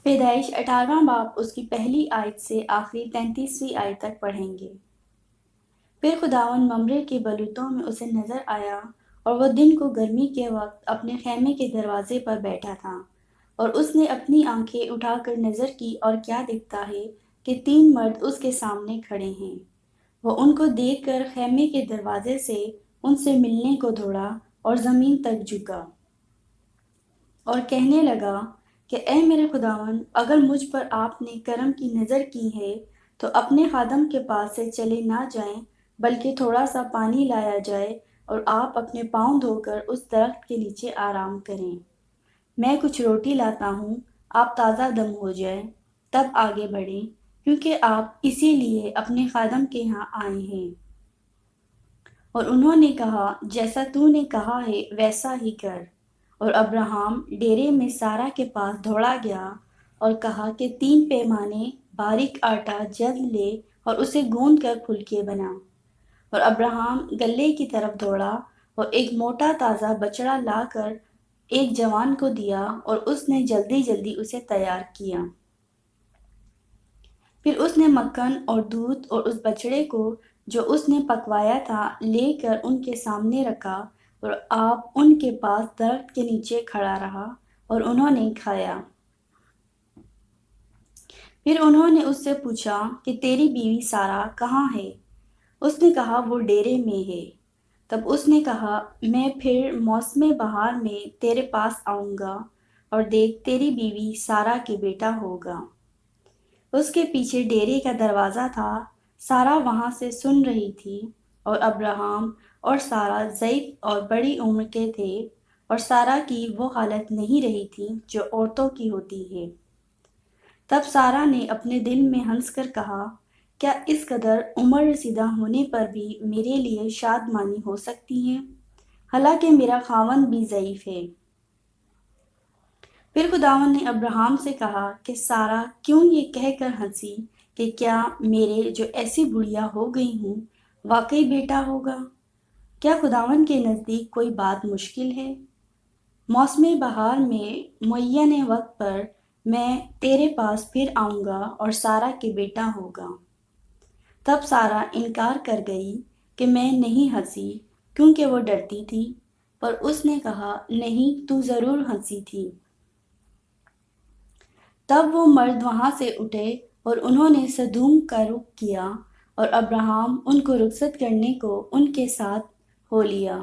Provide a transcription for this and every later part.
پیدائش 18واں باب اس کی پہلی آیت سے آخری 33ویں آیت تک پڑھیں گے۔ پھر خداوند ممرے کے بلوتوں میں اسے نظر آیا اور وہ دن کو گرمی کے وقت اپنے خیمے کے دروازے پر بیٹھا تھا، اور اس نے اپنی آنکھیں اٹھا کر نظر کی اور کیا دیکھتا ہے کہ 3 مرد اس کے سامنے کھڑے ہیں۔ وہ ان کو دیکھ کر خیمے کے دروازے سے ان سے ملنے کو دوڑا اور زمین تک جھکا اور کہنے لگا کہ اے میرے خداوند، اگر مجھ پر آپ نے کرم کی نظر کی ہے تو اپنے خادم کے پاس سے چلے نہ جائیں، بلکہ تھوڑا سا پانی لایا جائے اور آپ اپنے پاؤں دھو کر اس درخت کے نیچے آرام کریں۔ میں کچھ روٹی لاتا ہوں، آپ تازہ دم ہو جائیں، تب آگے بڑھیں، کیونکہ آپ اسی لیے اپنے خادم کے ہاں آئے ہیں۔ اور انہوں نے کہا، جیسا تو نے کہا ہے ویسا ہی کر۔ اور ابراہیم ڈیرے میں سارا کے پاس دوڑا گیا اور کہا کہ 3 پیمانے باریک آٹا جلد لے اور اسے گوندھ کر پھلکے بنا۔ اور ابراہیم گلے کی طرف دوڑا اور ایک موٹا تازہ بچڑا لا کر ایک جوان کو دیا، اور اس نے جلدی جلدی اسے تیار کیا۔ پھر اس نے مکھن اور دودھ اور اس بچڑے کو جو اس نے پکوایا تھا لے کر ان کے سامنے رکھا، اور آپ ان کے پاس درخت کے نیچے کھڑا رہا اور انہوں نے کھایا۔ پھر انہوں نے اس سے پوچھا کہ تیری بیوی سارا کہاں ہے؟ اس نے کہا وہ ڈیرے میں ہے۔ تب اس نے کہا، میں پھر موسم بہار میں تیرے پاس آؤں گا، اور دیکھ تیری بیوی سارا کے بیٹا ہوگا۔ اس کے پیچھے ڈیرے کا دروازہ تھا۔ سارا وہاں سے سن رہی تھی، اور ابراہیم اور سارا ضعیف اور بڑی عمر کے تھے، اور سارا کی وہ حالت نہیں رہی تھی جو عورتوں کی ہوتی ہے۔ تب سارا نے اپنے دل میں ہنس کر کہا، کیا اس قدر عمر رسیدہ ہونے پر بھی میرے لیے شادمانی ہو سکتی ہے؟ حالانکہ میرا خاوند بھی ضعیف ہے۔ پھر خداوند نے ابراہیم سے کہا کہ سارا کیوں یہ کہہ کر ہنسی کہ کیا میرے جو ایسی بڑھیا ہو گئی ہوں واقعی بیٹا ہوگا؟ کیا خداوند کے نزدیک کوئی بات مشکل ہے؟ موسم بہار میں معین وقت پر میں تیرے پاس پھر آؤں گا اور سارا کے بیٹا ہوگا۔ تب سارا انکار کر گئی کہ میں نہیں ہنسی، کیونکہ وہ ڈرتی تھی، پر اس نے کہا، نہیں، تو ضرور ہنسی تھی۔ تب وہ مرد وہاں سے اٹھے اور انہوں نے سدوم کا رخ کیا، اور ابراہیم ان کو رخصت کرنے کو ان کے ساتھ ہو لیا۔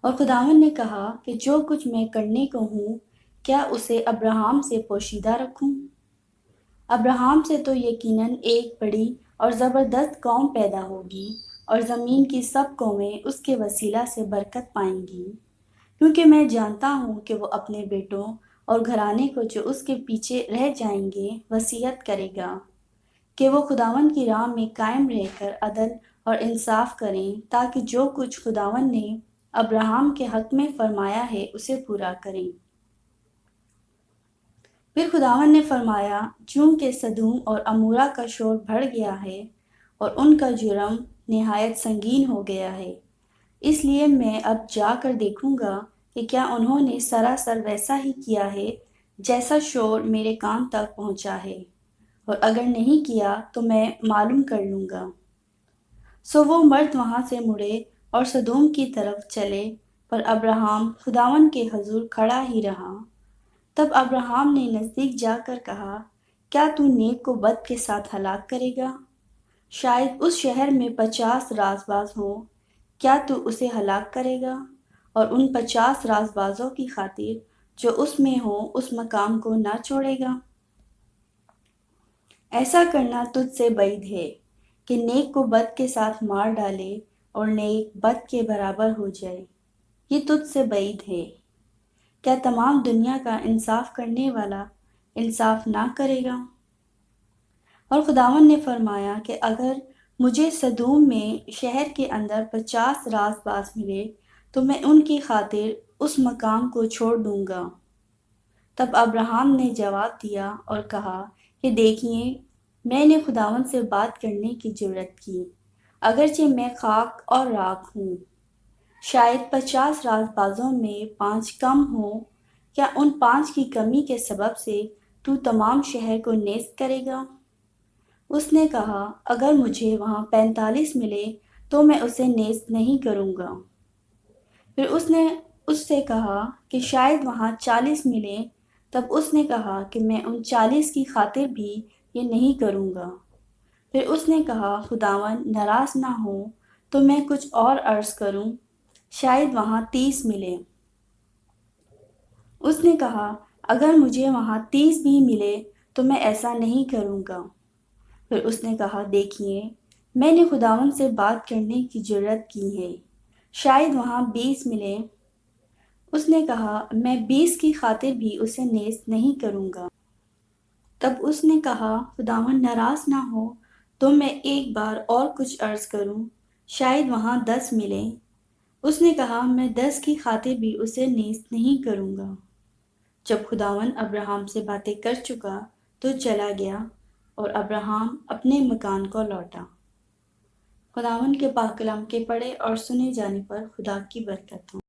اور خداوند نے کہا کہ جو کچھ میں کرنے کو ہوں، کیا اسے ابراہیم سے پوشیدہ رکھوں؟ ابراہیم سے تو یقیناً ایک بڑی اور زبردست قوم پیدا ہوگی، اور زمین کی سب قومیں اس کے وسیلہ سے برکت پائیں گی، کیونکہ میں جانتا ہوں کہ وہ اپنے بیٹوں اور گھرانے کو جو اس کے پیچھے رہ جائیں گے وصیت کرے گا کہ وہ خداوند کی راہ میں قائم رہ کر عدل اور انصاف کریں، تاکہ جو کچھ خداوند نے ابراہیم کے حق میں فرمایا ہے اسے پورا کریں۔ پھر خداوند نے فرمایا، چونکہ سدوم اور عمورہ کا شور بڑھ گیا ہے اور ان کا جرم نہایت سنگین ہو گیا ہے، اس لیے میں اب جا کر دیکھوں گا کہ کیا انہوں نے سراسر ویسا ہی کیا ہے جیسا شور میرے کان تک پہنچا ہے، اور اگر نہیں کیا تو میں معلوم کر لوں گا۔ سو وہ مرد وہاں سے مڑے اور سدوم کی طرف چلے، پر ابراہیم خداوند کے حضور کھڑا ہی رہا۔ تب ابراہیم نے نزدیک جا کر کہا، کیا تو نیک کو بد کے ساتھ ہلاک کرے گا؟ شاید اس شہر میں 50 رازباز ہوں، کیا تو اسے ہلاک کرے گا اور ان 50 رازبازوں کی خاطر جو اس میں ہوں اس مقام کو نہ چھوڑے گا؟ ایسا کرنا تجھ سے بعید ہے کہ نیک کو بد کے ساتھ مار ڈالے اور نیک بد کے برابر ہو جائے، یہ تجھ سے بعید ہے۔ کیا تمام دنیا کا انصاف کرنے والا انصاف نہ کرے گا؟ اور خداوند نے فرمایا کہ اگر مجھے سدوم میں شہر کے اندر 50 رازباز ملے تو میں ان کی خاطر اس مقام کو چھوڑ دوں گا۔ تب ابراہیم نے جواب دیا اور کہا کہ دیکھیے، میں نے خداوند سے بات کرنے کی جرات کی، اگرچہ میں خاک اور راکھ ہوں۔ شاید 50 رازبازوں میں 5 کم ہوں، کیا ان 5 کی کمی کے سبب سے تو تمام شہر کو نیست کرے گا؟ اس نے کہا اگر مجھے وہاں 45 ملے تو میں اسے نیست نہیں کروں گا۔ پھر اس نے اس سے کہا کہ شاید وہاں 40 ملے، تب اس نے کہا کہ میں ان 40 کی خاطر بھی یہ نہیں کروں گا۔ پھر اس نے کہا خداوند ناراض نہ ہو تو میں کچھ اور عرض کروں، شاید وہاں 30 ملے۔ اس نے کہا اگر مجھے وہاں 30 بھی ملے تو میں ایسا نہیں کروں گا۔ پھر اس نے کہا دیکھیے میں نے خداوند سے بات کرنے کی جرات کی ہے، شاید وہاں 20 ملے۔ اس نے کہا میں 20 کی خاطر بھی اسے نیست نہیں کروں گا۔ تب اس نے کہا خداوند ناراض نہ ہو تو میں ایک بار اور کچھ عرض کروں، شاید وہاں 10 ملے۔ اس نے کہا میں 10 کی خاطر بھی اسے نیست نہیں کروں گا۔ جب خداوند ابراہیم سے باتیں کر چکا تو چلا گیا اور ابراہیم اپنے مکان کو لوٹا۔ خداوند کے پاک کلام کے پڑھے اور سنے جانے پر خدا کی برکت ہو۔